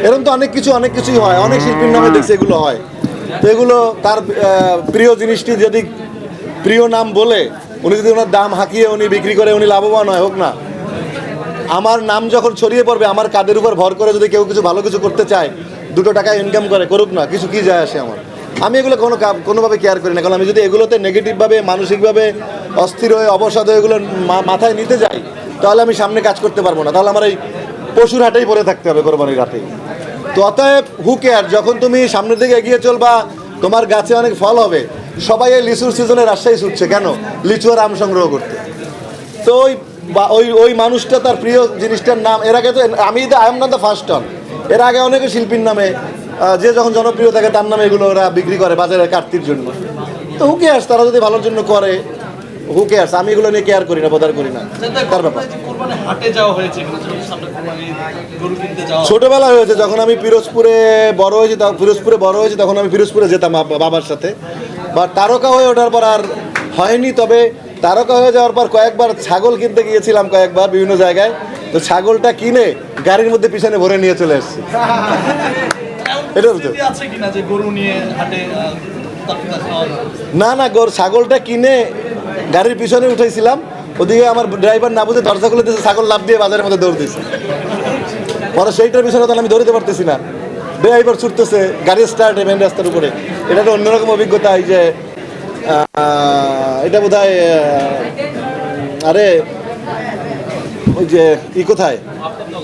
এরকম তো অনেক কিছুই হয়, অনেক শিল্পীর নামে দেখছি এগুলো হয়। তো এগুলো তার প্রিয় জিনিসটি যদি প্রিয় নাম বলে উনি যদি ওনার দাম হাঁকিয়ে উনি বিক্রি করে উনি লাভবান হয়, হোক না। আমার নাম যখন ছড়িয়ে পড়বে, আমার কাদের উপর ভর করে যদি কেউ কিছু ভালো কিছু করতে চায়, 2 টাকা ইনকাম করে, করুক না, কিছু কি যায় আসে আমার। আমি এগুলো কোনোভাবে কেয়ার করি না, কারণ আমি যদি এগুলোতে নেগেটিভভাবে মানসিকভাবে অস্থির হয়ে অবসাদ হয়ে এগুলো মাথায় নিতে যাই, তাহলে আমি সামনে কাজ করতে পারবো না, তাহলে আমার এই পশুর হাটেই পড়ে থাকতে হবে, কোরবানির হাটেই। তো অতএব হু কেয়ার, যখন তুমি সামনের দিকে এগিয়ে চলবা, তোমার গাছে অনেক ফল হবে। সবাই এই লিচুর সিজনে রাজশাহী ছুটছে কেন? লিচু আর আম সংগ্রহ করতে। তো ওই মানুষটা তার প্রিয় জিনিসটার নাম, এর আগে তো আমি I am not the first on, এর আগে অনেকে শিল্পীর নামে যে যখন জনপ্রিয় থাকে তার নামে এগুলো ওরা বিক্রি করে বাজারে কাটতির জন্য। তো হু কেয়ার্স, তারা যদি ভালোর জন্য করে, হু কেয়ার্স। আমি এগুলো নিয়ে কেয়ার করি না, বদার করি না, তার ব্যাপার। ছোটবেলা হয়েছে, যখন আমি পিরোজপুরে বড় হয়েছি তখন আমি পিরোজপুরে যেতাম বাবার সাথে। বা তারকা হয়ে ওঠার পর আর হয়নি। তবে তারকা হয়ে যাওয়ার পর কয়েকবার ছাগল কিনতে গিয়েছিলাম, কয়েকবার বিভিন্ন জায়গায়। তো ছাগলটা কিনে গাড়ির মধ্যে পিছনে ভরে নিয়ে চলে এসেছি। এটা না, ছাগলটা কিনে গাড়ির পিছনে উঠেছিলাম, ওদিকে আমার ড্রাইভার না বুঝে দরজা খুলে দিয়েছে, ছাগল লাফ দিয়ে বাজারের মধ্যে দৌড় দিয়েছে। পরে সেইটার পিছনে তাহলে আমি ধরতে পারতেছি না, ড্রাইভার ছুটতেছে, গাড়ি স্টার্ট মেন রাস্তার উপরে। এটা একটা অন্যরকম অভিজ্ঞতা। এই যে এটা বোধ হয় আরে ওই যে কোথায়,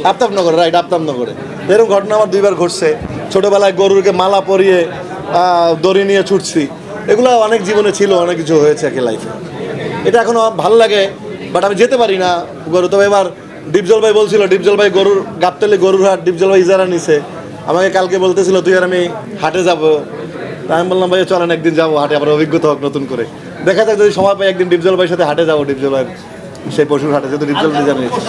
আফতাবনগরে, রাইট, আফতাবনগরে। এরকম ঘটনা আমার 2বার ঘটছে। ছোটোবেলায় গরুরকে মালা পরিয়ে দড়ি নিয়ে ছুটছি। এগুলো অনেক জীবনে ছিল, অনেক কিছু হয়েছে একে লাইফে। এটা এখনও ভালো লাগে, বাট আমি যেতে পারি না গরু। তবে এবার ডিপজল ভাই বলছিল, ডিপজল ভাই গরুর গাবতলী গরুর হাট ডিপজল ভাই ইজারা নিছে, আমাকে কালকে বলতেছিল তুই আর আমি হাটে যাবো। আমি বললাম ভাই চলেন একদিন যাবো হাটে, আবার অভিজ্ঞতা হোক নতুন করে। দেখা যাক যদি সময় পাই একদিন ডিপজল ভাইয়ের সাথে হাটে যাবো, ডিপজল ভাইয়ের সেই পশুর হাটে, যেহেতু ডিপজল ইজারা নিয়েছে।